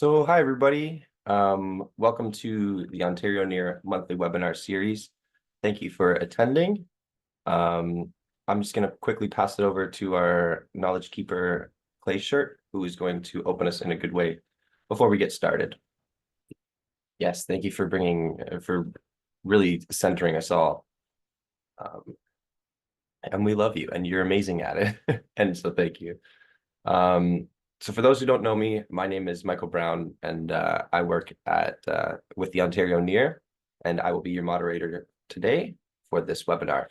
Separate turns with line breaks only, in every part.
Hi everybody. Welcome to the Ontario Near monthly webinar series. Thank you for attending. I'm just going to quickly pass it over to our knowledge keeper, Clay Shirt, who is going to open us in a good way before we get started. Yes, thank you for for really centering us all. And we love you, and you're amazing at it. And so thank you. So for those who don't know me, my name is Michael Brown, and I work with the Ontario Near, and I will be your moderator today for this webinar.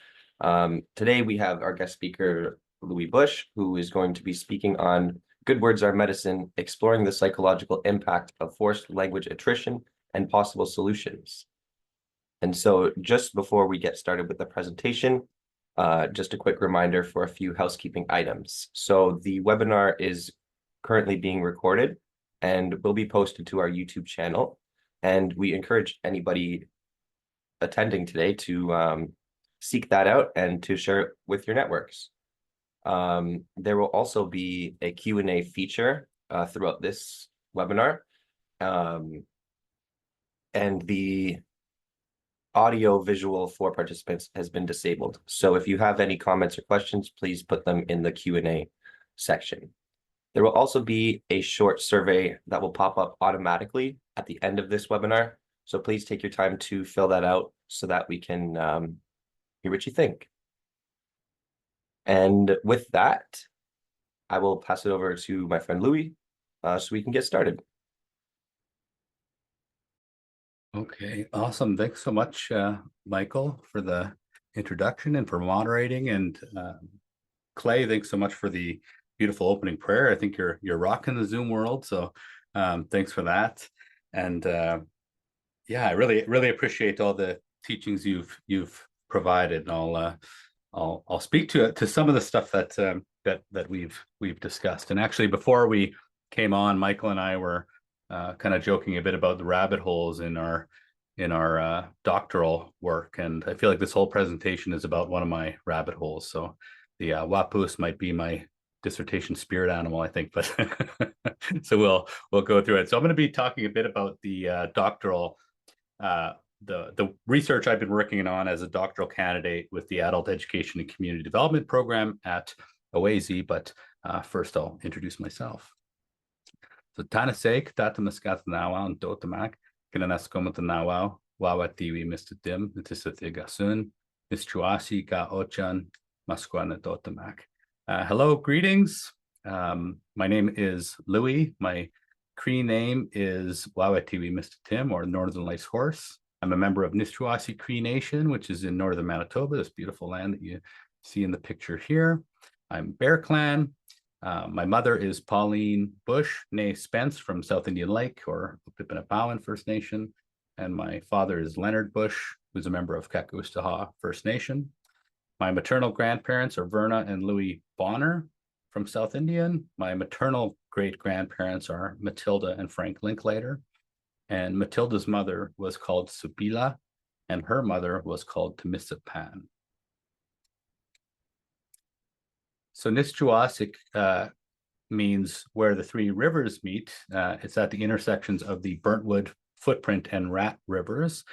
Today we have our guest speaker, Busch, who is going to be speaking on Good Words Are Medicine, exploring the psychological impact of forced language attrition and possible solutions. And so just before we get started with the presentation, just a quick reminder for a few housekeeping items. So the webinar is currently being recorded and will be posted to our YouTube channel. And we encourage anybody attending today to seek that out and to share it with your networks. There will also be a Q&A feature throughout this webinar. And the audio visual for participants has been disabled. So if you have any comments or questions, please put them in the Q&A section. There will also be a short survey that will pop up automatically at the end of this webinar. So please take your time to fill that out so that we can hear what you think. And with that, I will pass it over to my friend Louis so we can get started.
Okay, awesome. Thanks so much, Michael, for the introduction and for moderating. And Clay, thanks so much for the beautiful opening prayer. I think you're rocking the Zoom world, so thanks for that. And yeah, I really appreciate all the teachings you've provided. And I'll speak to some of the stuff that we've discussed. And actually, before we came on, Michael and I were kind of joking a bit about the rabbit holes in our doctoral work, and I feel like this whole presentation is about one of my rabbit holes. So the Wapus might be my dissertation spirit animal, I think, but so we'll go through it. So I'm going to be talking a bit about the doctoral the research I've been working on as a doctoral candidate with the Adult Education and Community Development Program at OASI. But first, I'll introduce myself. So Tanasek, Tatamaskata Nawal, and Dotamak, Kinanaskomat Nawal, Wawatiwi, Mr. Dim, Ntisathigasun, Mistruasi, Ga Ochan, Maskwana Dotamak. Hello, greetings. My name is Louis. My Cree name is Wawatiwi, Mr. Tim, or Northern Lights Horse. I'm a member of Nistruasi Cree Nation, which is in northern Manitoba, this beautiful land that you see in the picture here. I'm Bear Clan. My mother is Pauline Busch, née Spence from South Indian Lake, or Pipinapawan First Nation. And my father is Leonard Busch, who's a member of Kakustaha First Nation. My maternal grandparents are Verna and Louis Bonner from South Indian. My maternal great-grandparents are Matilda and Frank Linklater. And Matilda's mother was called Subila, and her mother was called Temisapan. So Nischuasik means where the three rivers meet. It's at the intersections of the Burntwood Footprint and Rat rivers.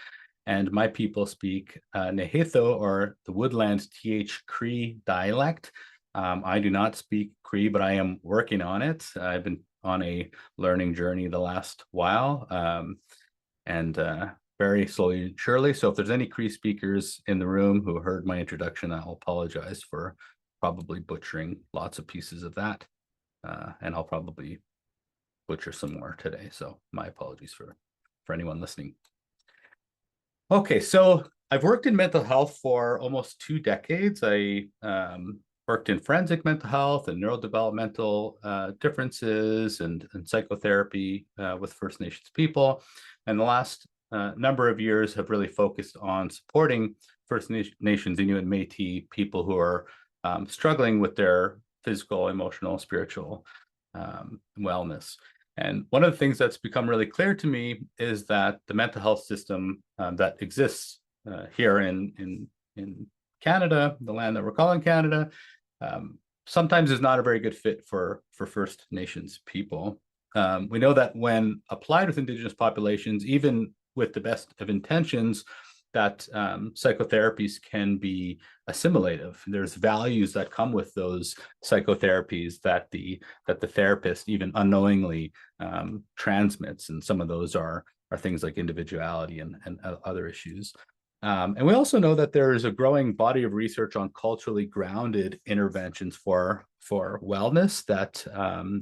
And my people speak Nehitho, or the Woodlands TH Cree dialect. I do not speak Cree, but I am working on it. I've been on a learning journey the last while, and very slowly and surely. So if there's any Cree speakers in the room who heard my introduction, I'll apologize for probably butchering lots of pieces of that. And I'll probably butcher some more today. So my apologies for anyone listening. Okay, so I've worked in mental health for almost 2 decades. I worked in forensic mental health and neurodevelopmental differences and psychotherapy with First Nations people. And the last number of years have really focused on supporting First Nations, Inuit, Métis people who are struggling with their physical, emotional, spiritual wellness. And one of the things that's become really clear to me is that the mental health system that exists here in Canada, the land that we're calling Canada, sometimes is not a very good fit for First Nations people. We know that when applied with Indigenous populations, even with the best of intentions, that psychotherapies can be assimilative. There's values that come with those psychotherapies that the therapist even unknowingly transmits, and some of those are things like individuality and other issues. And we also know that there is a growing body of research on culturally grounded interventions for wellness that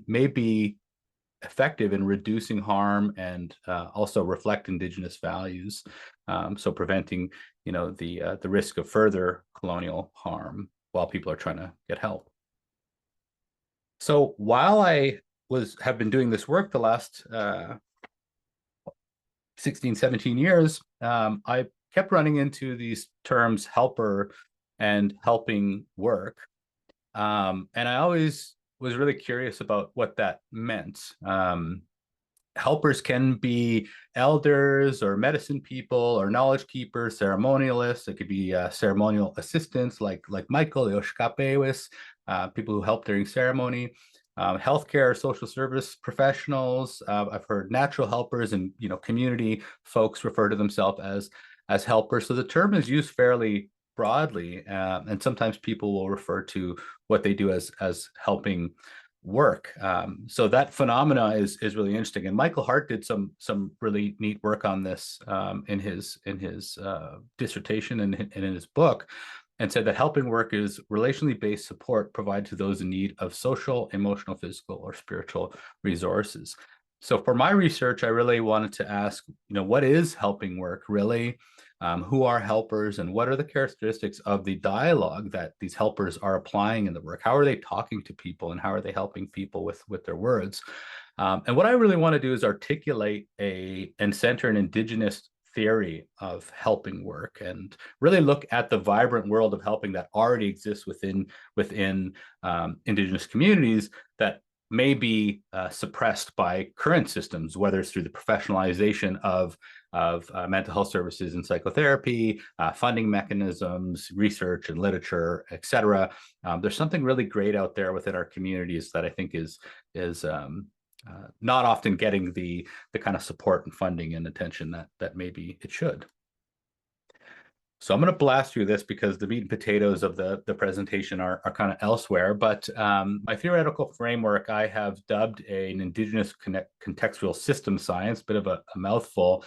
may be effective in reducing harm and also reflect Indigenous values, so preventing, the risk of further colonial harm while people are trying to get help. So while I have been doing this work the last 16, 17 years, I kept running into these terms helper and helping work. And I always was really curious about what that meant. Helpers can be elders or medicine people or knowledge keepers, ceremonialists. It could be ceremonial assistants like Michael, the Oshkapewis, people who help during ceremony. Healthcare, social service professionals. I've heard natural helpers and community folks refer to themselves as helpers. So the term is used fairly broadly, and sometimes people will refer to what they do as helping work. So that phenomena is really interesting. And Michael Hart did some really neat work on this in his dissertation and in his book, and said that helping work is relationally based support provided to those in need of social, emotional, physical, or spiritual resources. So for my research, I really wanted to ask, what is helping work really? Who are helpers, and what are the characteristics of the dialogue that these helpers are applying in the work? How are they talking to people, and how are they helping people with their words? And what I really want to do is articulate and center an Indigenous theory of helping work, and really look at the vibrant world of helping that already exists within Indigenous communities that may be suppressed by current systems, whether it's through the professionalization of mental health services and psychotherapy, funding mechanisms, research and literature, et cetera. There's something really great out there within our communities that I think is not often getting the kind of support and funding and attention that maybe it should. So I'm going to blast through this because the meat and potatoes of the presentation are kind of elsewhere. But my theoretical framework I have dubbed an Indigenous contextual system science, bit of a mouthful,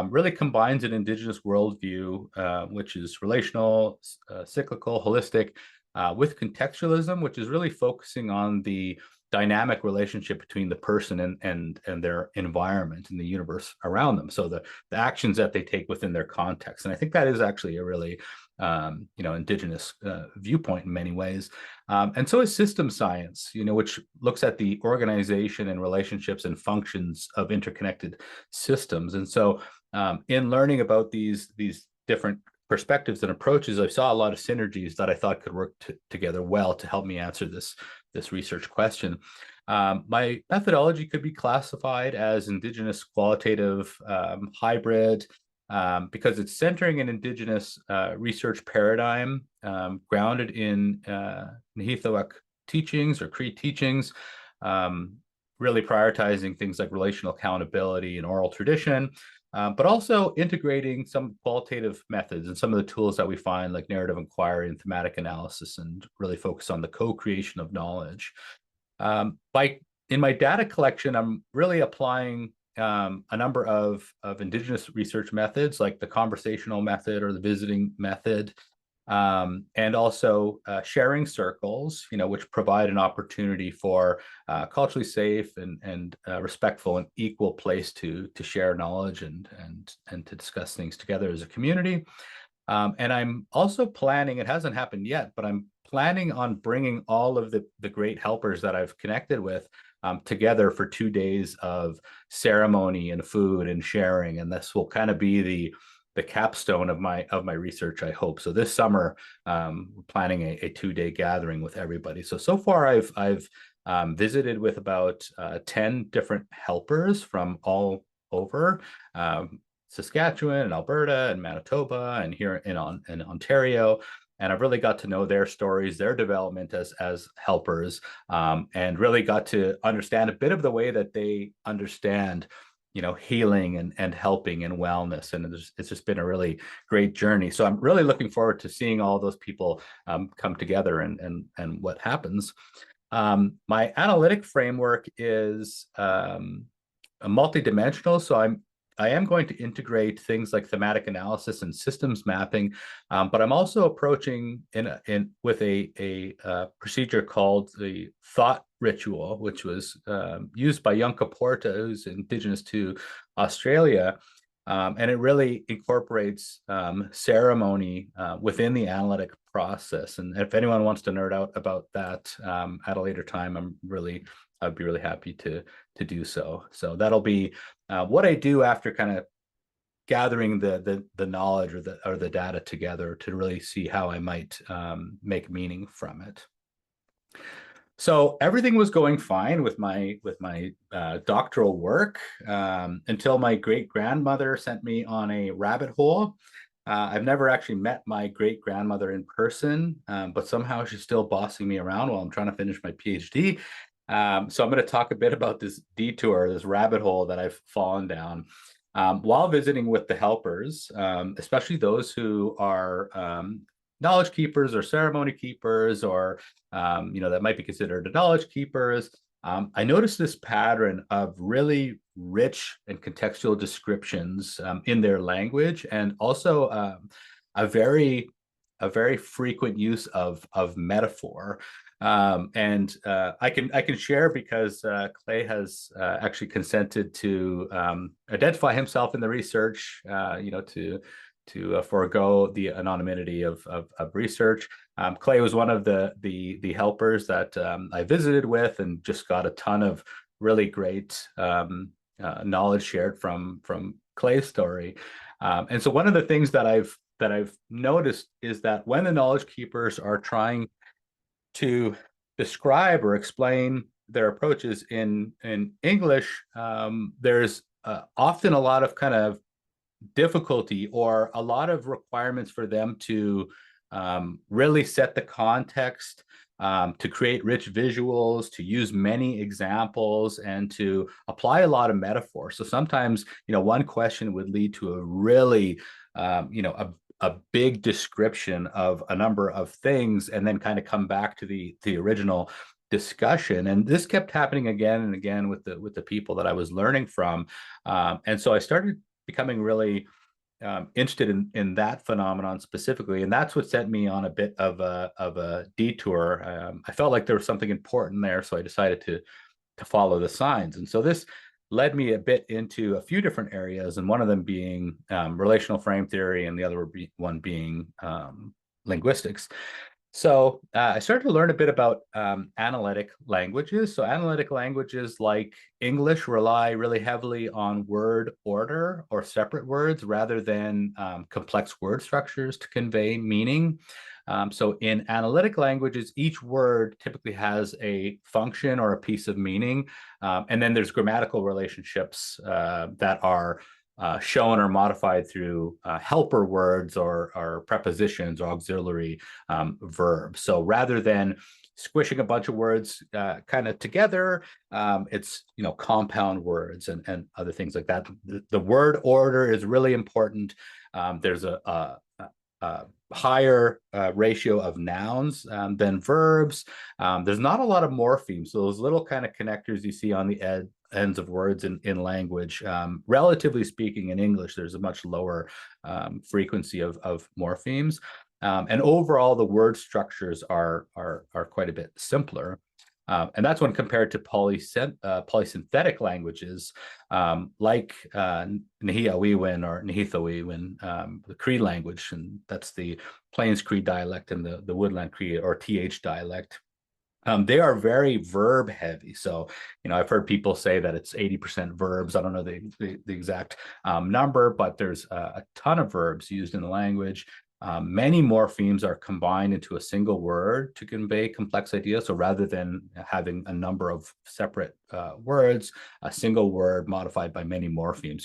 really combines an Indigenous worldview, which is relational, cyclical, holistic, with contextualism, which is really focusing on the dynamic relationship between the person and their environment and the universe around them. So the actions that they take within their context. And I think that is actually a really Indigenous viewpoint in many ways. And so is system science, which looks at the organization and relationships and functions of interconnected systems. And so in learning about these different perspectives and approaches, I saw a lot of synergies that I thought could work together well to help me answer this research question. My methodology could be classified as Indigenous qualitative hybrid, because it's centering an Indigenous research paradigm grounded in Nihithoak teachings or Cree teachings, really prioritizing things like relational accountability and oral tradition, but also integrating some qualitative methods and some of the tools that we find like narrative inquiry and thematic analysis, and really focus on the co-creation of knowledge. In my data collection, I'm really applying a number of Indigenous research methods like the conversational method or the visiting method, and also sharing circles, which provide an opportunity for culturally safe and respectful and equal place to share knowledge and to discuss things together as a community. And I'm also planning, it hasn't happened yet, but I'm planning on bringing all of the great helpers that I've connected with together for 2 days of ceremony and food and sharing. And this will kind of be the capstone of my research, I hope. So this summer, we're planning a 2-day gathering with everybody. So far I've visited with about 10 different helpers from all over Saskatchewan and Alberta and Manitoba and here in Ontario. And I've really got to know their stories, their development as helpers, and really got to understand a bit of the way that they understand, healing and helping and wellness. And it's just been a really great journey. So I'm really looking forward to seeing all those people come together and what happens. My analytic framework is multidimensional. So I am going to integrate things like thematic analysis and systems mapping, but I'm also approaching with a procedure called the thought ritual, which was used by Yunka Porta, who's indigenous to Australia. And it really incorporates ceremony within the analytic process. And if anyone wants to nerd out about that at a later time, I'd be really happy to do so. So that'll be what I do after kind of gathering the knowledge or the data together to really see how I might make meaning from it. So everything was going fine with my doctoral work until my great grandmother sent me on a rabbit hole. I've never actually met my great grandmother in person, but somehow she's still bossing me around while I'm trying to finish my PhD. So I'm going to talk a bit about this detour, this rabbit hole that I've fallen down while visiting with the helpers, especially those who are knowledge keepers or ceremony keepers, or that might be considered knowledge keepers. I noticed this pattern of really rich and contextual descriptions in their language, and also a very frequent use of metaphor. And I can share because Clay has actually consented to identify himself in the research, to forego the anonymity of research. Clay was one of the helpers that I visited with, and just got a ton of really great knowledge shared from Clay's story. And so one of the things that I've noticed is that when the knowledge keepers are trying to describe or explain their approaches in English, there's often a lot of kind of difficulty or a lot of requirements for them to really set the context, to create rich visuals, to use many examples, and to apply a lot of metaphor. So sometimes, one question would lead to a really, a big description of a number of things, and then kind of come back to the original discussion. And this kept happening again and again with the people that I was learning from. And so I started becoming really interested in that phenomenon specifically, and that's what sent me on a bit of a detour. I felt like there was something important there, so I decided to follow the signs. And so this led me a bit into a few different areas, and one of them being relational frame theory, and the other one being linguistics. So I started to learn a bit about analytic languages. So analytic languages like English rely really heavily on word order or separate words rather than complex word structures to convey meaning. So in analytic languages, each word typically has a function or a piece of meaning. And then there's grammatical relationships that are shown or modified through helper words or prepositions or auxiliary verbs. So rather than squishing a bunch of words kind of together, it's compound words and other things like that. The word order is really important. There's a higher ratio of nouns than verbs. There's not a lot of morphemes. So those little kind of connectors you see on the ends of words in language, relatively speaking, in English, there's a much lower frequency of morphemes. And overall, the word structures are quite a bit simpler. And that's when compared to polysynthetic languages like Nahiawiwin or Nihithawiwin, the Cree language, and that's the Plains Cree dialect and the Woodland Cree or TH dialect. They are very verb heavy. So, I've heard people say that it's 80% verbs. I don't know the exact number, but there's a ton of verbs used in the language. Many morphemes are combined into a single word to convey complex ideas. So rather than having a number of separate words, a single word modified by many morphemes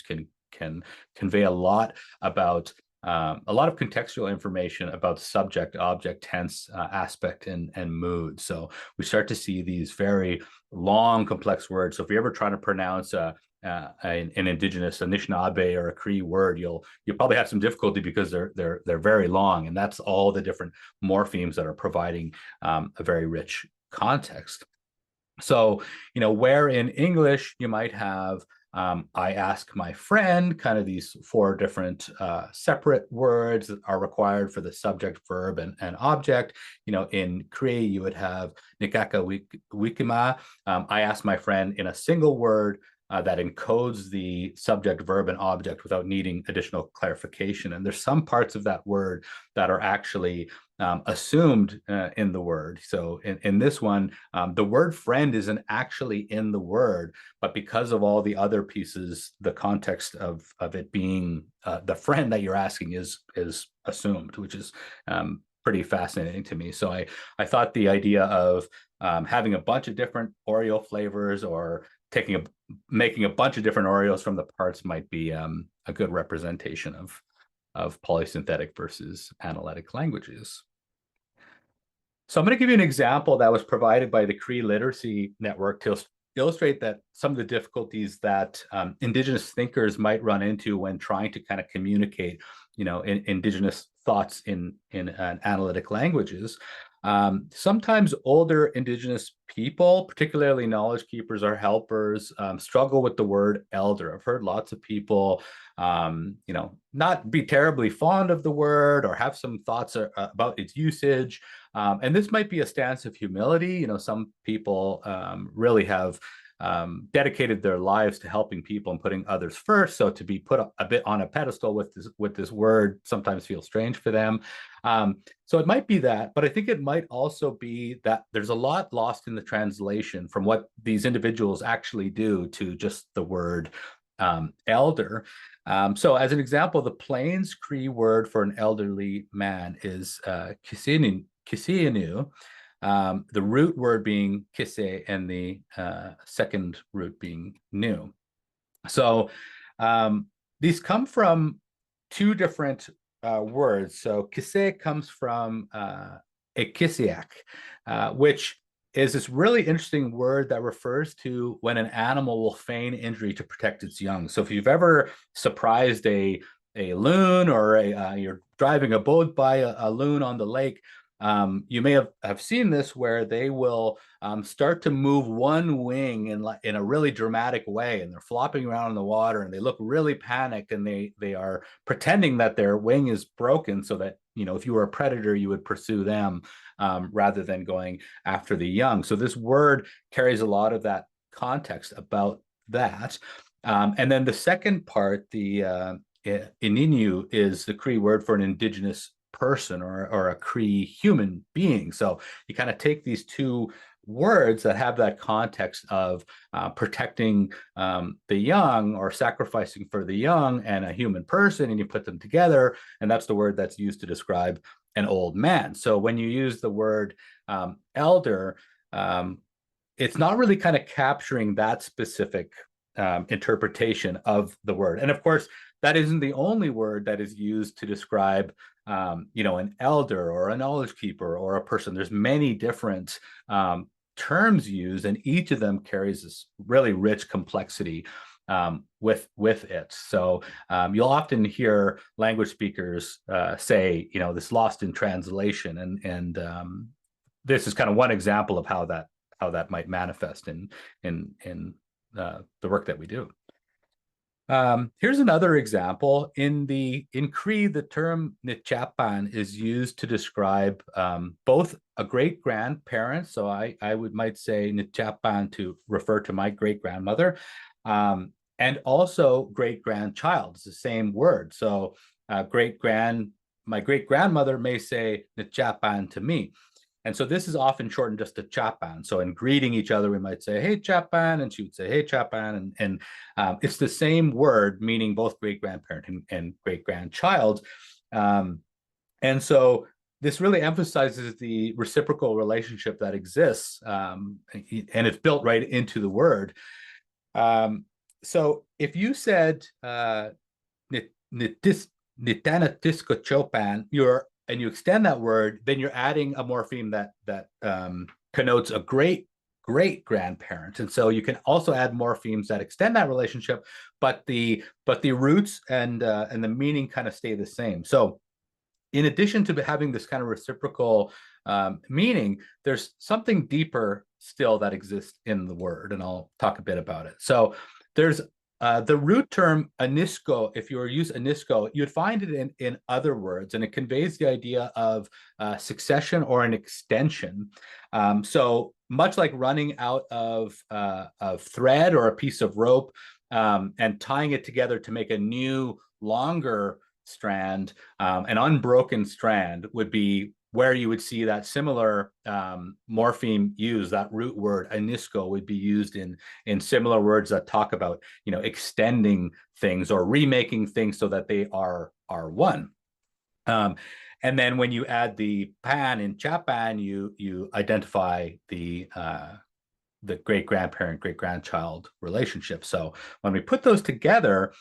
can convey a lot about a lot of contextual information about subject, object, tense, aspect, and mood. So we start to see these very long, complex words. So if you're ever trying to pronounce an indigenous Anishinaabe or a Cree word, you'll probably have some difficulty because they're very long, and that's all the different morphemes that are providing a very rich context. So, where in English you might have I ask my friend, kind of these four different separate words that are required for the subject, verb, and object. In Cree, you would have Nikaka Wikima. I ask my friend in a single word that encodes the subject, verb, and object without needing additional clarification. And there's some parts of that word that are actually assumed in the word. So in this one, the word friend isn't actually in the word, but because of all the other pieces, the context of it being the friend that you're asking is assumed, which is pretty fascinating to me. So I thought the idea of having a bunch of different Oreo flavors or making a bunch of different Oreos from the parts might be a good representation of polysynthetic versus analytic languages. So I'm going to give you an example that was provided by the Cree Literacy Network to illustrate that some of the difficulties that Indigenous thinkers might run into when trying to kind of communicate, Indigenous thoughts in analytic languages. Sometimes older Indigenous people, particularly knowledge keepers or helpers, struggle with the word elder. I've heard lots of people, not be terribly fond of the word or have some thoughts about its usage. And this might be a stance of humility. Some people really have dedicated their lives to helping people and putting others first. So to be put a bit on a pedestal with this word sometimes feels strange for them. So it might be that, but I think it might also be that there's a lot lost in the translation from what these individuals actually do to just the word elder. So as an example, the Plains Cree word for an elderly man is kisinu. The root word being kise and the second root being new. So these come from two different words. So kise comes from ekisiak, which is this really interesting word that refers to when an animal will feign injury to protect its young. So if you've ever surprised a loon or you're driving a boat by a loon on the lake, you may have seen this where they will start to move one wing in a really dramatic way, and they're flopping around in the water and they look really panicked, and they are pretending that their wing is broken so that, if you were a predator, you would pursue them rather than going after the young. So this word carries a lot of that context about that. And then the second part, the ininu, is the Cree word for an indigenous person or a Cree human being. So you kind of take these two words that have that context of protecting the young or sacrificing for the young and a human person, and you put them together, and that's the word that's used to describe an old man. So when you use the word elder, it's not really kind of capturing that specific interpretation of the word. And of course, that isn't the only word that is used to describe an elder or a knowledge keeper or a person. There's many different terms used, and each of them carries this really rich complexity with it. So you'll often hear language speakers say, this lost in translation, and this is kind of one example of how that might manifest in the work that we do. Here's another example. In Cree, the term Nichapan is used to describe both a great-grandparent, so I might say Nichapan to refer to my great-grandmother, and also great-grandchild. It's the same word. So my great-grandmother may say Nichapan to me. And so this is often shortened just to Chapan. So in greeting each other, we might say, "Hey, Chapan," and she would say, "Hey, Chapan." And it's the same word, meaning both great-grandparent and great-grandchild. And so this really emphasizes the reciprocal relationship that exists, and it's built right into the word. So if you said, Nitanatisco chopan, and you extend that word, then you're adding a morpheme that connotes a great grandparent. And so you can also add morphemes that extend that relationship, but the roots and the meaning kind of stay the same. So in addition to having this kind of reciprocal meaning, there's something deeper still that exists in the word, and I'll talk a bit about it. So there's the root term anisco. If you were to use anisco, you'd find it in other words, and it conveys the idea of succession or an extension. So much like running out of thread or a piece of rope and tying it together to make a new, longer strand, an unbroken strand would be where you would see that similar morpheme used. That root word anisco would be used in similar words that talk about, you know, extending things or remaking things so that they are one. And then when you add the pan in Chapan, you identify the great grandparent, great grandchild relationship. So when we put those together,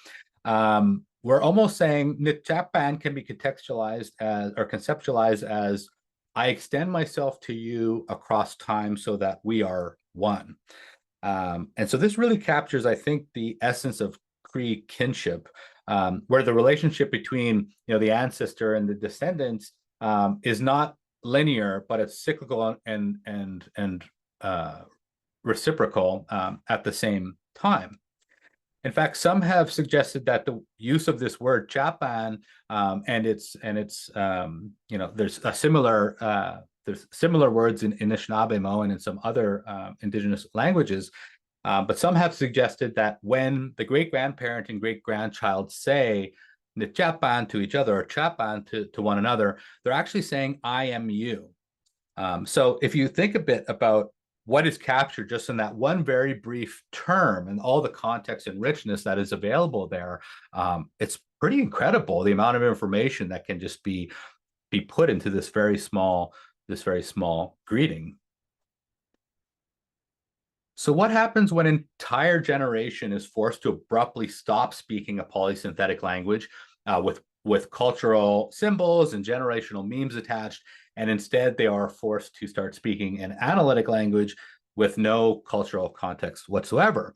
we're almost saying Nitchapan can be contextualized as, or conceptualized as, I extend myself to you across time so that we are one. And so this really captures, I think, the essence of Cree kinship, where the relationship between, you know, the ancestor and the descendants is not linear, but it's cyclical and reciprocal at the same time. In fact, some have suggested that the use of this word Chapan and its you know, there's similar words in Anishinaabe and in some other indigenous languages, but some have suggested that when the great grandparent and great grandchild say Chapan to each other or Chapan to one another, they're actually saying I am you. So if you think a bit about what is captured just in that one very brief term and all the context and richness that is available there, it's pretty incredible, the amount of information that can just be put into this very small greeting. So what happens when an entire generation is forced to abruptly stop speaking a polysynthetic language with cultural symbols and generational memes attached, and instead they are forced to start speaking an analytic language with no cultural context whatsoever?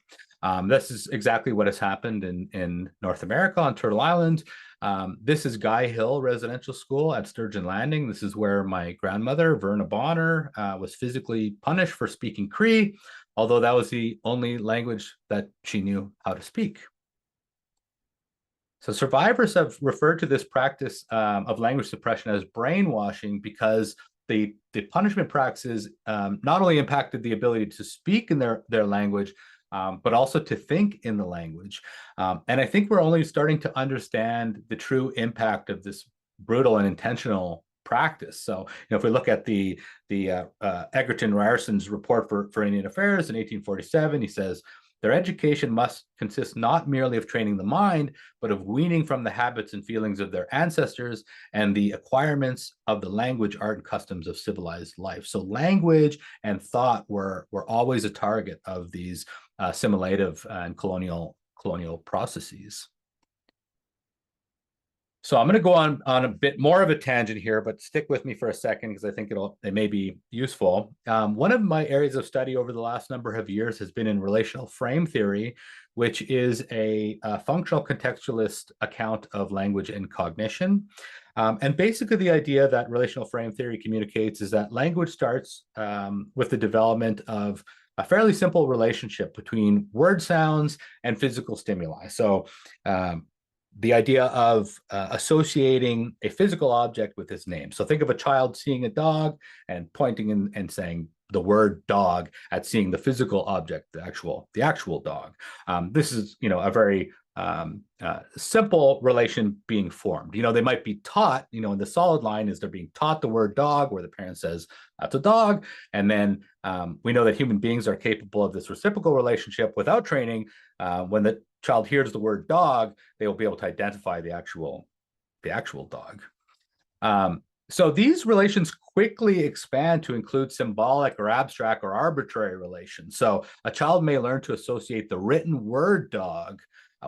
This is exactly what has happened in North America on Turtle Island. This is Guy Hill Residential School at Sturgeon Landing. This is where my grandmother, Verna Bonner, was physically punished for speaking Cree, although that was the only language that she knew how to speak. So survivors have referred to this practice of language suppression as brainwashing, because the punishment practices not only impacted the ability to speak in their language, but also to think in the language. And I think we're only starting to understand the true impact of this brutal and intentional practice. So, you know, if we look at the Egerton Ryerson's report for Indian Affairs in 1847, he says, their education must consist not merely of training the mind, but of weaning from the habits and feelings of their ancestors and the acquirements of the language, art, and customs of civilized life. So language and thought were always a target of these assimilative and colonial processes. So I'm going to go on a bit more of a tangent here, but stick with me for a second because I think it may be useful. One of my areas of study over the last number of years has been in relational frame theory, which is a functional contextualist account of language and cognition. And basically the idea that relational frame theory communicates is that language starts with the development of a fairly simple relationship between word sounds and physical stimuli. So the idea of associating a physical object with its name. So think of a child seeing a dog and pointing and saying the word dog at seeing the physical object, the actual dog. This is, you know, a very simple relation being formed. You know, they might be taught, you know, in the solid line is they're being taught the word dog, where the parent says that's a dog. And then we know that human beings are capable of this reciprocal relationship without training. When the child hears the word dog, they will be able to identify the actual dog. So these relations quickly expand to include symbolic or abstract or arbitrary relations. So a child may learn to associate the written word dog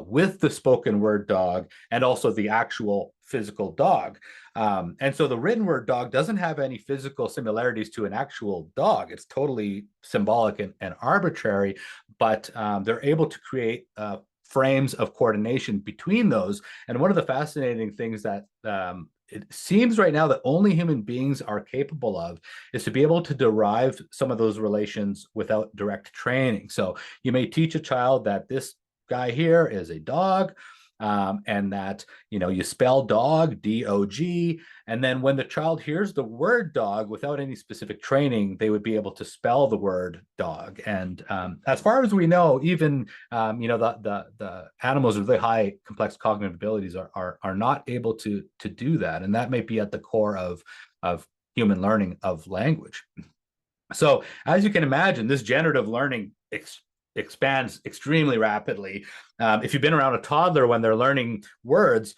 with the spoken word dog, and also the actual physical dog. And so the written word dog doesn't have any physical similarities to an actual dog. It's totally symbolic and arbitrary, but they're able to create frames of coordination between those. And one of the fascinating things that it seems right now that only human beings are capable of is to be able to derive some of those relations without direct training. So you may teach a child that this guy here is a dog, and that, you know, you spell dog, D-O-G, and then when the child hears the word dog without any specific training, they would be able to spell the word dog. And as far as we know, even you know, the animals with really high complex cognitive abilities are not able to do that, and that may be at the core of human learning of language. So as you can imagine, this generative learning expands extremely rapidly. If you've been around a toddler when they're learning words,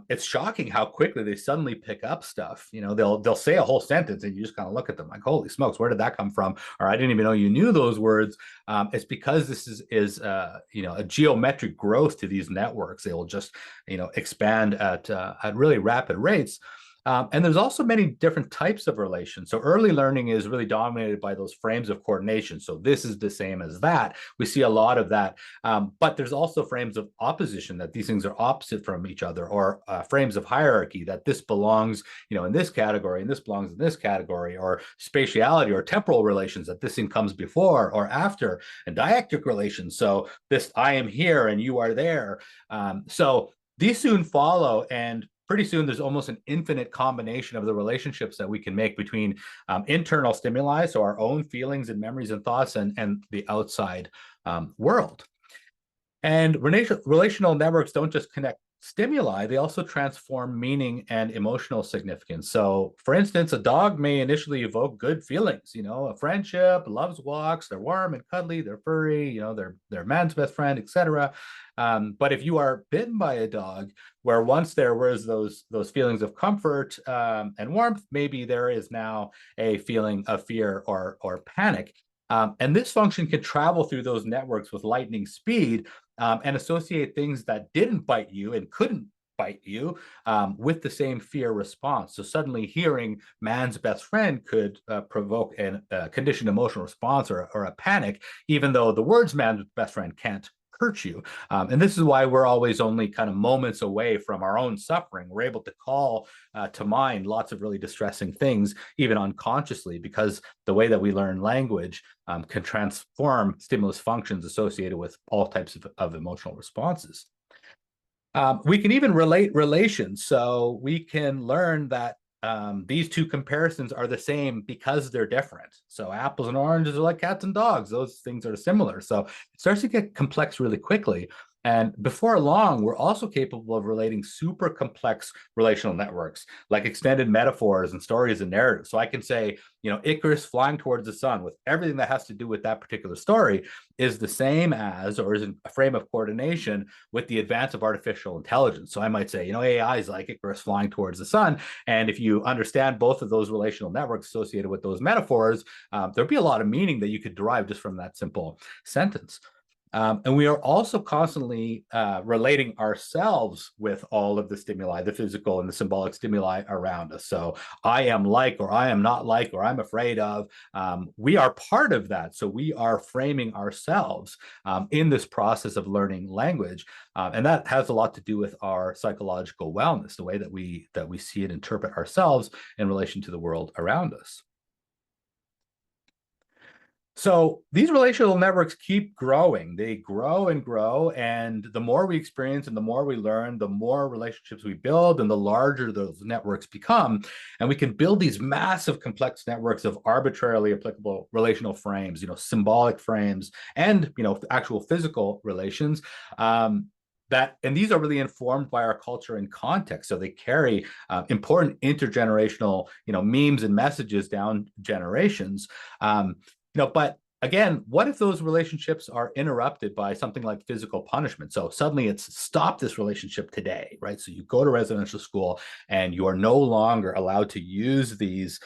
it's shocking how quickly they suddenly pick up stuff. You know, they'll say a whole sentence and you just kind of look at them like, holy smokes, where did that come from? Or I didn't even know you knew those words. It's because this is you know, a geometric growth to these networks. They will just, you know, expand at really rapid rates. And there's also many different types of relations. So early learning is really dominated by those frames of coordination. So this is the same as that. We see a lot of that. But there's also frames of opposition, that these things are opposite from each other, or frames of hierarchy, that this belongs, you know, in this category and this belongs in this category, or spatiality or temporal relations, that this thing comes before or after, and dialectic relations. So this, I am here and you are there. So these soon follow, and pretty soon there's almost an infinite combination of the relationships that we can make between internal stimuli, so our own feelings and memories and thoughts, and the outside world. And relational networks don't just connect stimuli, they also transform meaning and emotional significance. So for instance, a dog may initially evoke good feelings, you know, a friendship, loves walks, they're warm and cuddly, they're furry, you know, they're man's best friend, etc. But if you are bitten by a dog, where once there was those feelings of comfort and warmth, maybe there is now a feeling of fear or panic. And this function can travel through those networks with lightning speed, and associate things that didn't bite you and couldn't bite you with the same fear response. So suddenly hearing man's best friend could provoke a conditioned emotional response or a panic, even though the words man's best friend can't hurt you. And this is why we're always only kind of moments away from our own suffering. We're able to call to mind lots of really distressing things, even unconsciously, because the way that we learn language can transform stimulus functions associated with all types of emotional responses. We can even relate relations. So we can learn that these two comparisons are the same because they're different. So apples and oranges are like cats and dogs. Those things are similar. So it starts to get complex really quickly. And before long, we're also capable of relating super complex relational networks, like extended metaphors and stories and narratives. So I can say, you know, Icarus flying towards the sun, with everything that has to do with that particular story, is the same as, or is in a frame of coordination with, the advance of artificial intelligence. So I might say, you know, AI is like Icarus flying towards the sun. And if you understand both of those relational networks associated with those metaphors, there'd be a lot of meaning that you could derive just from that simple sentence. And we are also constantly relating ourselves with all of the stimuli, the physical and the symbolic stimuli around us. So I am like, or I am not like, or I'm afraid of. We are part of that. So we are framing ourselves in this process of learning language. And that has a lot to do with our psychological wellness, the way that we see and interpret ourselves in relation to the world around us. So these relational networks keep growing. They grow and grow. And the more we experience and the more we learn, the more relationships we build and the larger those networks become. And we can build these massive complex networks of arbitrarily applicable relational frames, you know, symbolic frames, and, you know, actual physical relations. And these are really informed by our culture and context. So they carry important intergenerational, you know, memes and messages down generations. You know, but again, what if those relationships are interrupted by something like physical punishment? So suddenly it's stop this relationship today, right? So you go to residential school and you are no longer allowed to use these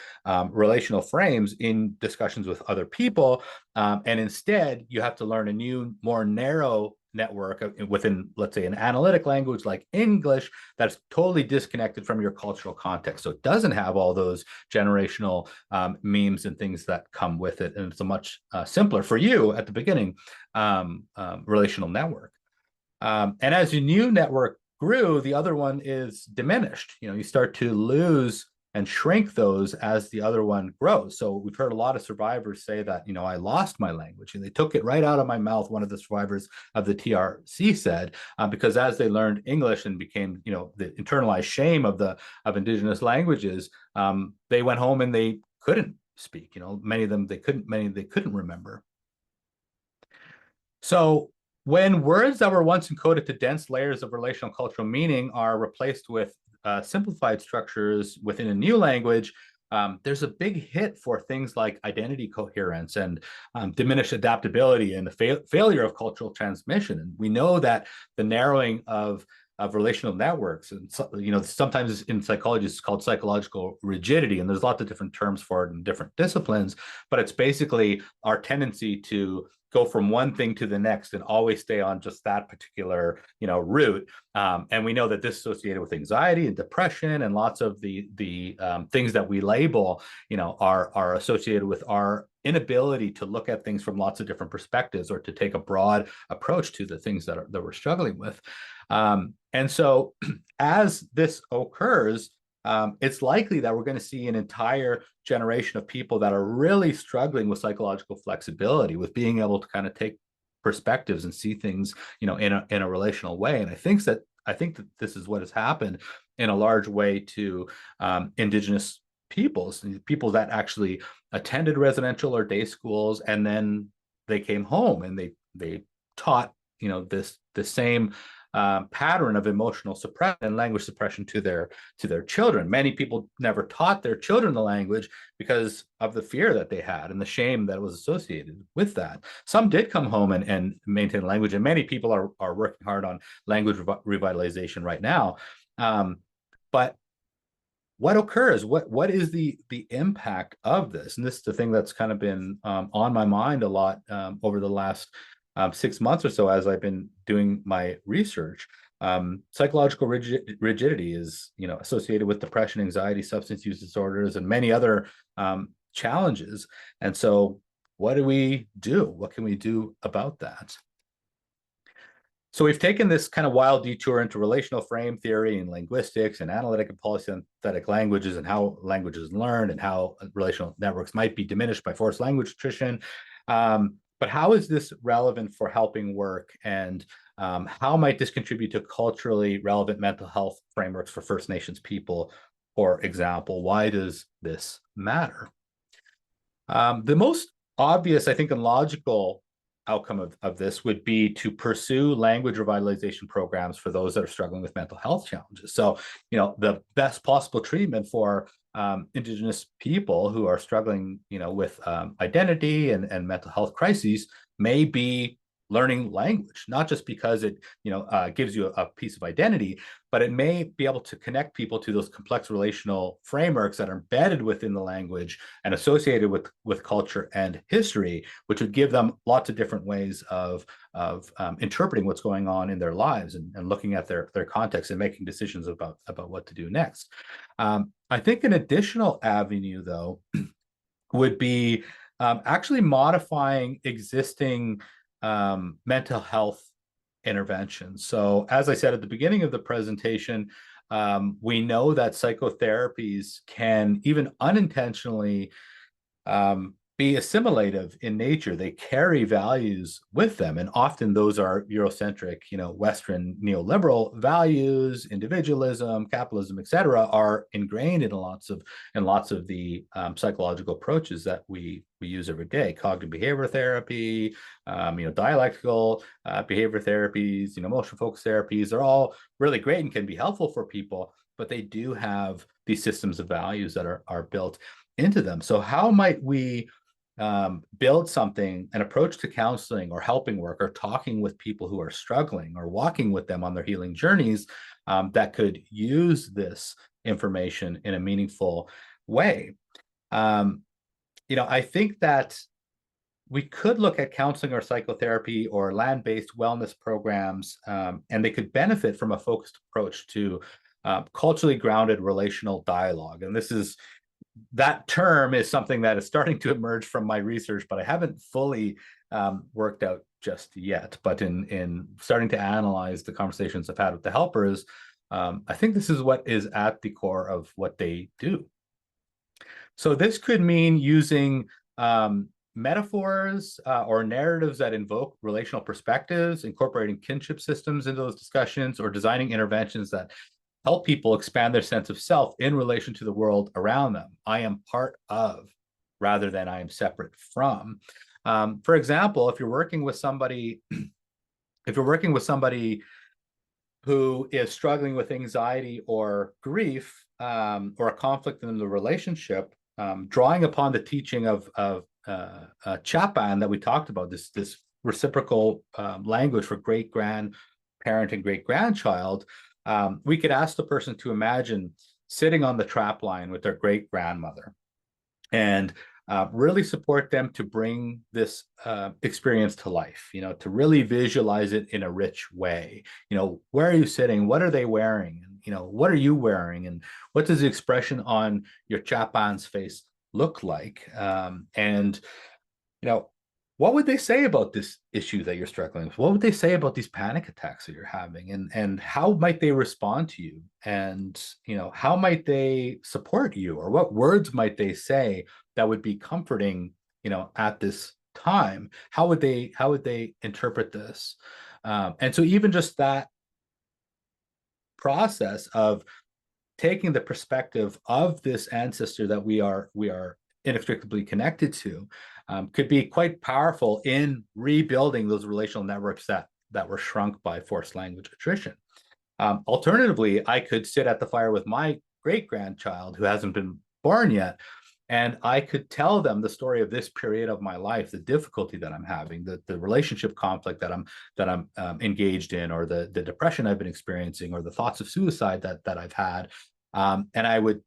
relational frames in discussions with other people. And instead, you have to learn a new, more narrow network within, let's say, an analytic language like English that's totally disconnected from your cultural context. So it doesn't have all those generational memes and things that come with it. And it's a much simpler for you at the beginning relational network. And as your new network grew, the other one is diminished. You start to lose and shrink those as the other one grows. So we've heard a lot of survivors say that, I lost my language and they took it right out of my mouth. One of the survivors of the TRC said, because as they learned English and became, the internalized shame of Indigenous languages, they went home and they couldn't speak. Many of them they couldn't remember. So when words that were once encoded to dense layers of relational cultural meaning are replaced with simplified structures within a new language, there's a big hit for things like identity coherence and diminished adaptability and the failure of cultural transmission. And we know that the narrowing of relational networks, and sometimes in psychology it's called psychological rigidity, and there's lots of different terms for it in different disciplines, but it's basically our tendency to go from one thing to the next and always stay on just that particular route. And we know that this is associated with anxiety and depression, and lots of the things that we label are associated with our inability to look at things from lots of different perspectives, or to take a broad approach to the things that we're struggling with. And so as this occurs, it's likely that we're going to see an entire generation of people that are really struggling with psychological flexibility, with being able to kind of take perspectives and see things, in a relational way. And I think that this is what has happened in a large way to Indigenous peoples that actually attended residential or day schools, and then they came home and they taught the same pattern of emotional suppression and language suppression to their children. Many people never taught their children the language because of the fear that they had and the shame that was associated with that. Some did come home and maintain language, and many people are working hard on language revitalization right now. But what occurs? What is the impact of this? And this is the thing that's kind of been on my mind a lot over the last 6 months or so as I've been doing my research. Psychological rigidity is associated with depression, anxiety, substance use disorders, and many other challenges. And so what do we do? What can we do about that? So we've taken this kind of wild detour into relational frame theory and linguistics and analytic and polysynthetic languages, and how language is learned and how relational networks might be diminished by forced language attrition. But how is this relevant for helping work, and how might this contribute to culturally relevant mental health frameworks for First Nations people, for example? Why does this matter? The most obvious, I think, and logical outcome of this would be to pursue language revitalization programs for those that are struggling with mental health challenges. So, the best possible treatment for Indigenous people who are struggling, with identity and mental health crises may be learning language, not just because it, gives you a piece of identity, but it may be able to connect people to those complex relational frameworks that are embedded within the language and associated with culture and history, which would give them lots of different ways of interpreting what's going on in their lives, and looking at their context and making decisions about what to do next. I think an additional avenue, though, would be actually modifying existing mental health interventions. So as I said at the beginning of the presentation, we know that psychotherapies can even unintentionally be assimilative in nature. They carry values with them, and often those are Eurocentric, Western neoliberal values, individualism, capitalism, etc., are ingrained in lots of the psychological approaches that we use every day. Cognitive behavior therapy, dialectical behavior therapies, emotional focus therapies. They're all really great and can be helpful for people, but they do have these systems of values that are built into them. So how might we build something, an approach to counseling or helping work or talking with people who are struggling, or walking with them on their healing journeys, that could use this information in a meaningful way? I think that we could look at counseling or psychotherapy or land-based wellness programs, and they could benefit from a focused approach to culturally grounded relational dialogue. And that term is something that is starting to emerge from my research, but I haven't fully worked out just yet. But in starting to analyze the conversations I've had with the helpers, I think this is what is at the core of what they do. So this could mean using metaphors or narratives that invoke relational perspectives, incorporating kinship systems into those discussions, or designing interventions that help people expand their sense of self in relation to the world around them. I am part of, rather than I am separate from. For example, if you're working with somebody, who is struggling with anxiety or grief, or a conflict in the relationship, drawing upon the teaching of Chapman that we talked about, this reciprocal language for great grandparent and great grandchild, we could ask the person to imagine sitting on the trap line with their great grandmother, and really support them to bring this experience to life, to really visualize it in a rich way. Where are you sitting? What are they wearing? What are you wearing? And what does the expression on your Chapman's face look like? And what would they say about this issue that you're struggling with? What would they say about these panic attacks that you're having? And how might they respond to you? And, how might they support you? Or what words might they say that would be comforting, at this time? How would they interpret this? And so even just that process of taking the perspective of this ancestor that we are inextricably connected to, could be quite powerful in rebuilding those relational networks that were shrunk by forced language attrition. Alternatively, I could sit at the fire with my great-grandchild who hasn't been born yet, and I could tell them the story of this period of my life, the difficulty that I'm having, the relationship conflict that I'm engaged in, or the depression I've been experiencing, or the thoughts of suicide that I've had. And I would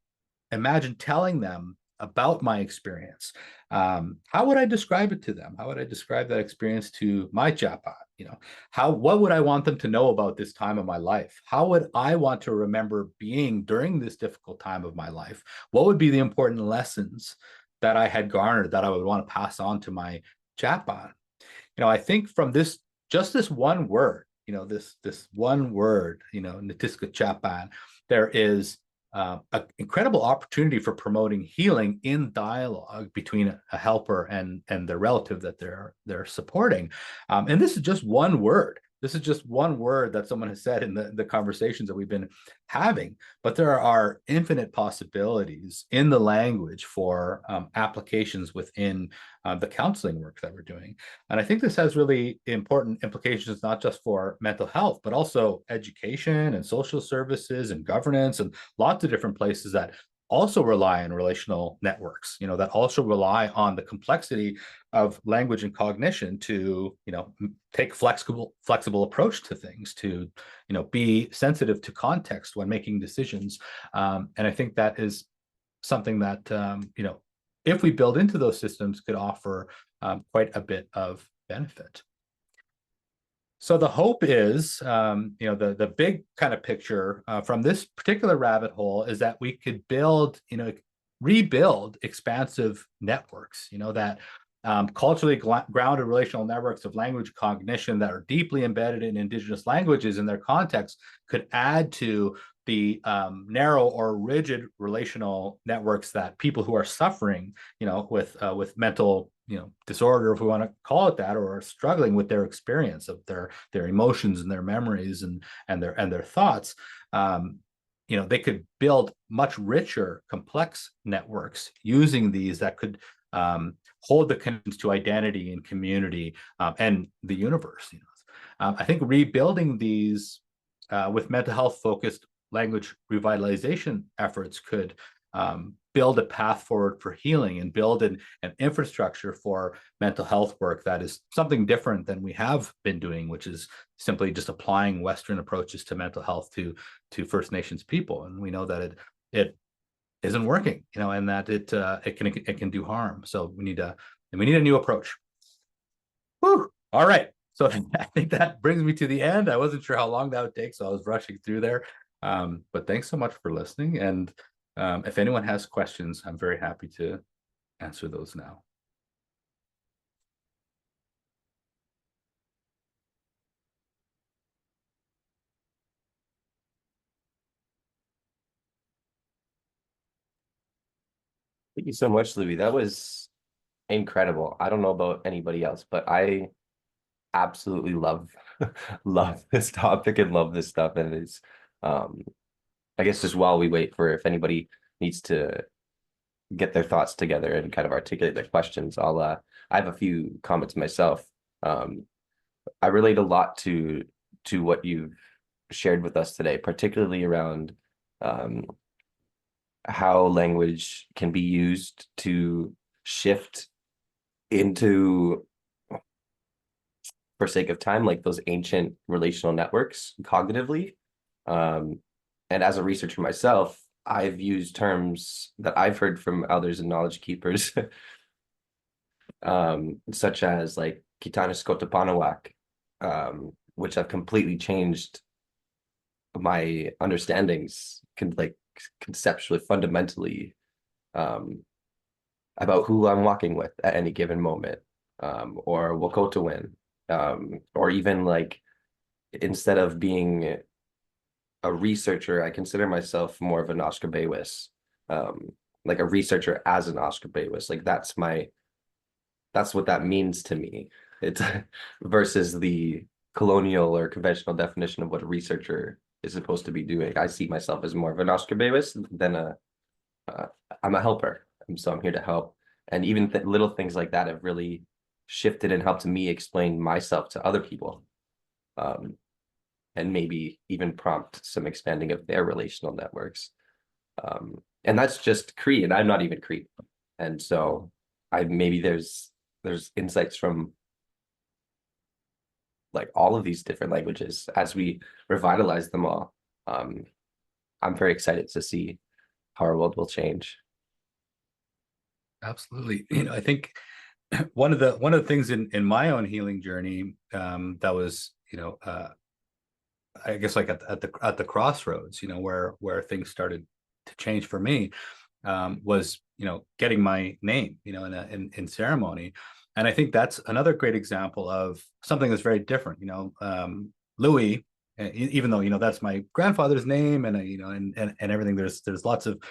imagine telling them about my experience. How would I describe it to them? How would I describe that experience to my Japa? What would I want them to know about this time of my life? How would I want to remember being during this difficult time of my life? What would be the important lessons that I had garnered that I would want to pass on to my Japa? I think from this one word, this one word, Nitiska Chapan, there is an incredible opportunity for promoting healing in dialogue between a helper and the relative that they're supporting. And this is just one word. This is just one word that someone has said in the conversations that we've been having, but there are infinite possibilities in the language for applications within the counseling work that we're doing. And I think this has really important implications, not just for mental health, but also education and social services and governance and lots of different places that also rely on relational networks, that also rely on the complexity of language and cognition to, take flexible approach to things, to, be sensitive to context when making decisions. And I think that is something that, if we build into those systems, could offer quite a bit of benefit. So the hope is, the big kind of picture from this particular rabbit hole is that we could rebuild expansive networks, that culturally grounded relational networks of language cognition that are deeply embedded in Indigenous languages in their context could add to the narrow or rigid relational networks that people who are suffering, with mental disorder, if we want to call it that, or are struggling with their experience of their emotions and their memories and their thoughts, they could build much richer, complex networks using these that could hold the connections to identity and community and the universe. I think rebuilding these with mental health focused language revitalization efforts could build a path forward for healing and build an infrastructure for mental health work that is something different than we have been doing, which is simply just applying Western approaches to mental health to First Nations people. And we know that it isn't working, and that it can do harm. So we need a new approach. Whew. All right. So I think that brings me to the end. I wasn't sure how long that would take, so I was rushing through there. But thanks so much for listening. And if anyone has questions, I'm very happy to answer those now.
Thank you so much, Louis. That was incredible. I don't know about anybody else, but I absolutely love love this topic and love this stuff. And it's um I guess just while we wait for if anybody needs to get their thoughts together and kind of articulate their questions, I have a few comments myself. Um I relate a lot to what you've shared with us today, particularly around um how language can be used to shift into, for sake of time, like those ancient relational networks cognitively. Um, and as a researcher myself, I've used terms that I've heard from others and knowledge keepers, such as like Kitana Skotopanawak, which have completely changed my understandings, like conceptually, fundamentally, um, about who I'm walking with at any given moment, or Wokotowin, or even like instead of being a researcher, I consider myself more of an Oscar Baywis, like a researcher as an Oscar Baywis. Like that's what that means to me. It's versus the colonial or conventional definition of what a researcher is supposed to be doing. I see myself as more of an Oscar Baywis than uh, I'm a helper. And so I'm here to help. And even little things like that have really shifted and helped me explain myself to other people. Um, and maybe even prompt some expanding of their relational networks. And that's just Cree, and I'm not even Cree. And so I maybe there's insights from like all of these different languages as we revitalize them all. I'm very excited to see how our world will change.
Absolutely. I think one of the things in my own healing journey, that was, I guess like at the crossroads, where things started to change for me, was getting my name, in ceremony. And I think that's another great example of something that's very different. Louis, even though that's my grandfather's name, and and everything, there's lots of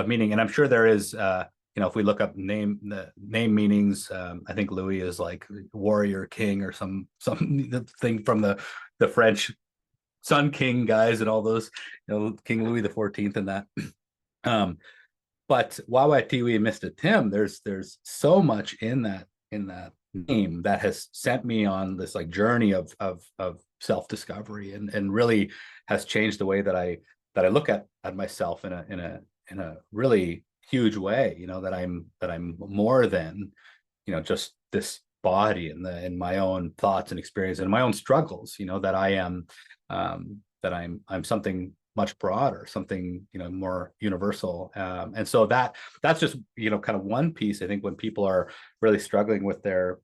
meaning, and I'm sure there is. If we look up the name meanings, I think Louis is like warrior king or some thing from the French Sun King guys and all those, King Louis the 14th and that. But Wawatiwi and Mr. Tim, there's so much in that name that has sent me on this like journey of self-discovery, and really has changed the way that I look at myself in a really huge way. That I'm more than just this body and in my own thoughts and experience and my own struggles. That I am, that I'm something much broader, something more universal. And so that's just kind of one piece. I think when people are really struggling with their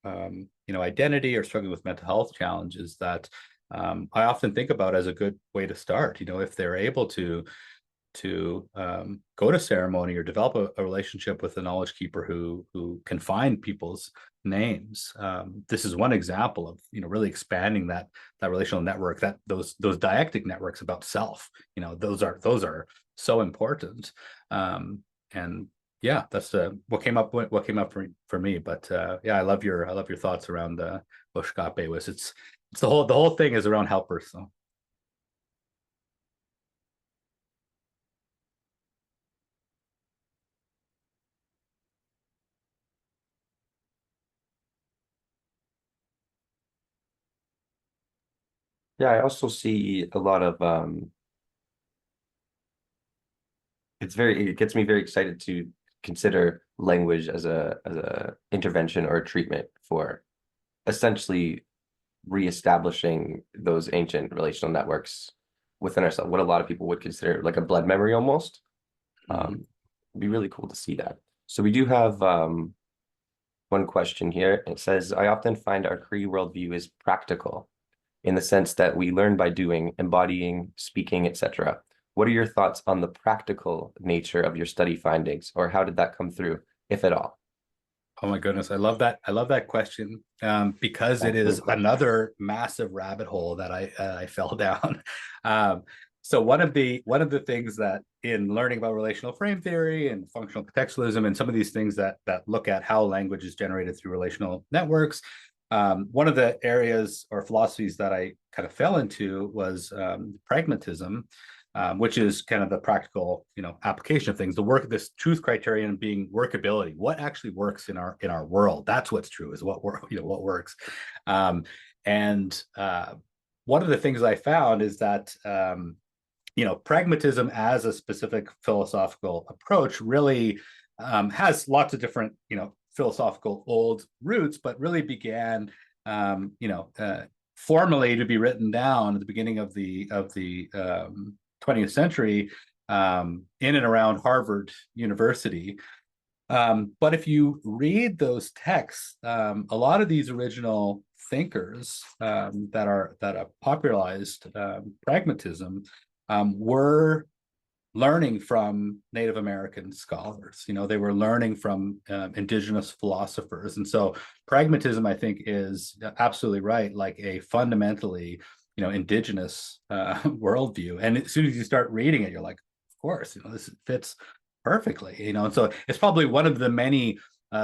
identity, or struggling with mental health challenges, that I often think about as a good way to start. If they're able to go to ceremony or develop a relationship with a knowledge keeper who can find people's names. This is one example of really expanding that relational network, that those dyadic networks about self. Those are so important. And yeah, that's what came up for me. But yeah, I love your thoughts around the Busch. It's the whole thing is around helpers. So.
Yeah, I also see a lot of it gets me very excited to consider language as a intervention or a treatment for essentially reestablishing those ancient relational networks within ourselves, what a lot of people would consider like a blood memory almost.
Mm-hmm.
It'd be really cool to see that. So we do have one question here. It says, I often find our Cree worldview is practical in the sense that we learn by doing, embodying, speaking, etc. What are your thoughts on the practical nature of your study findings, or how did that come through, if at all?
Oh my goodness, I love that. I love that question, because it is another massive rabbit hole that I fell down. Um, so one of the things that in learning about relational frame theory and functional contextualism and some of these things that look at how language is generated through relational networks, one of the areas or philosophies that I kind of fell into was pragmatism, which is kind of the practical, application of things. The work, this truth criterion being workability. What actually works in our world? That's what's true. Is what works. And one of the things I found is that pragmatism as a specific philosophical approach really has lots of different philosophical old roots, but really began formally to be written down at the beginning of the 20th century, in and around Harvard University. But if you read those texts, a lot of these original thinkers that are popularized pragmatism were learning from Native American scholars. They were learning from indigenous philosophers, and so pragmatism, I think, is absolutely right, like a fundamentally indigenous worldview. And as soon as you start reading it, you're like, of course, this fits perfectly. And so it's probably one of the many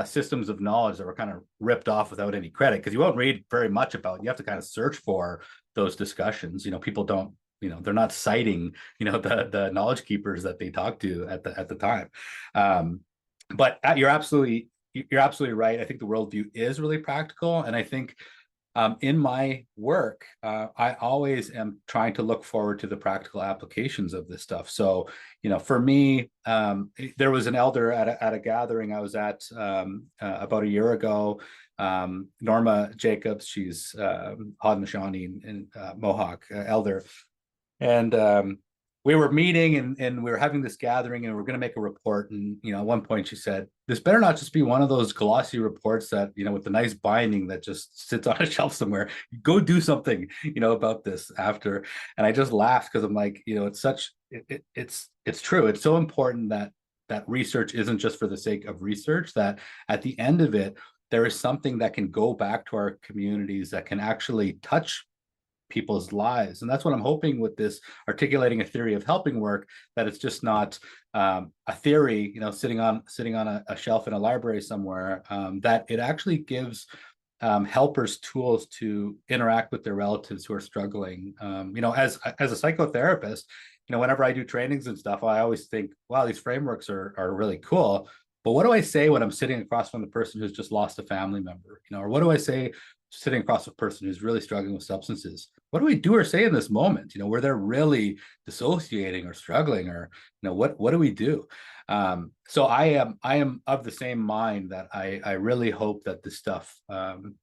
systems of knowledge that were kind of ripped off without any credit, because you won't read very much about it. You have to kind of search for those discussions. People don't, they're not citing the knowledge keepers that they talk to at the time. But you're absolutely right. I think the worldview is really practical, and I think in my work, I always am trying to look forward to the practical applications of this stuff. So, for me, there was an elder at a gathering I was at about a year ago. Norma Jacobs, she's Haudenosaunee and Mohawk elder, and we were meeting and we were having this gathering and we are going to make a report. And at one point she said, this better not just be one of those glossy reports that with the nice binding that just sits on a shelf somewhere. Go do something about this after. And I just laughed, because I'm like, it's true. It's so important that research isn't just for the sake of research, that at the end of it there is something that can go back to our communities, that can actually touch people's lives. And that's what I'm hoping with this articulating a theory of helping work, that it's just not a theory sitting on a shelf in a library somewhere, that it actually gives helpers tools to interact with their relatives who are struggling. As a psychotherapist, whenever I do trainings and stuff, I always think, wow, these frameworks are really cool. But what do I say when I'm sitting across from the person who's just lost a family member? Or what do I say sitting across a person who's really struggling with substances? What do we do or say in this moment? Where they're really dissociating or struggling, or what do we do? So I am of the same mind that I really hope that this stuff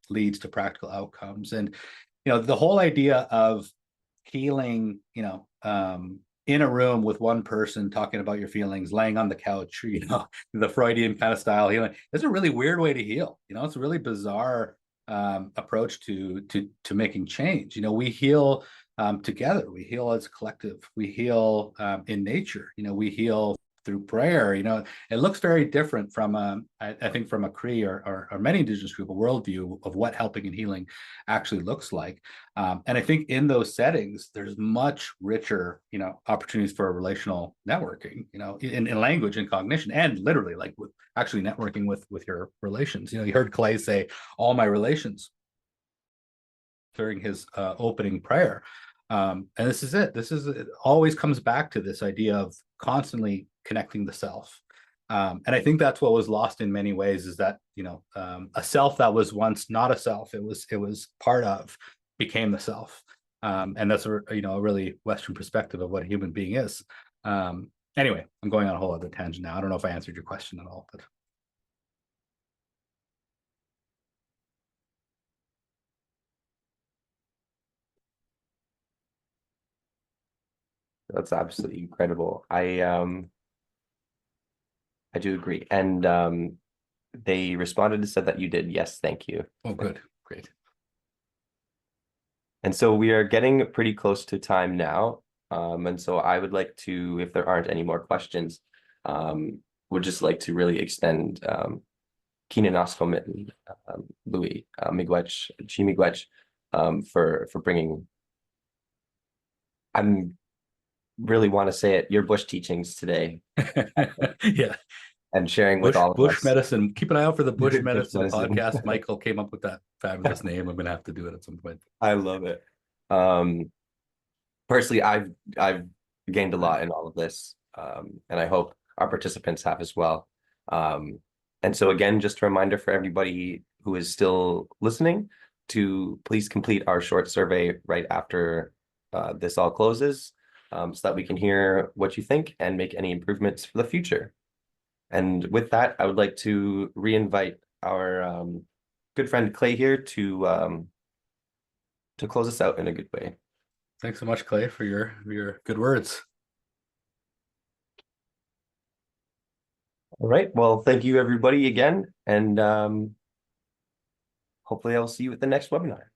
leads to practical outcomes. And the whole idea of healing, in a room with one person talking about your feelings, laying on the couch, the Freudian kind of style healing, is a really weird way to heal. It's a really bizarre approach to making change. We heal together. We heal as a collective. We heal in nature. We heal through prayer. It looks very different from I think from a Cree or many indigenous group, a worldview of what helping and healing actually looks like. And I think in those settings, there's much richer, opportunities for relational networking, in language and cognition, and literally like with actually networking with your relations. You heard Clay say, all my relations, during his opening prayer. And this is it. It always comes back to this idea of constantly connecting the self. And I think that's what was lost in many ways, is that, a self that was once not a self, it was part of, became the self. And that's a really Western perspective of what a human being is. Anyway, I'm going on a whole other tangent now. I don't know if I answered your question at all, but.
That's absolutely incredible. I do agree. And They responded and said that you did. Yes, thank you.
Oh, good. Great.
And so we are getting pretty close to time now. And so I would like to, if there aren't any more questions, would just like to really extend Keenan Oscomin, Louis, Miigwech, Chi Miigwech, for bringing, I'm really want to say it, your Busch teachings today
Yeah.
and sharing with all of
Busch
us.
medicine. Keep an eye out for the Busch
Busch
medicine
medicine.
podcast. Michael came up with that fabulous name. I'm gonna have to do it at some point.
I love it. Um, Personally, I've gained a lot in all of this, and I hope our participants have as well. And so again, just a reminder for everybody who is still listening to please complete our short survey right after this all closes, so that we can hear what you think and make any improvements for the future. And with that, I would like to re-invite our good friend Clay here to close us out in a good way.
Thanks so much, Clay, for your good words.
All right. Well, thank you everybody again, and hopefully I'll see you at the next webinar.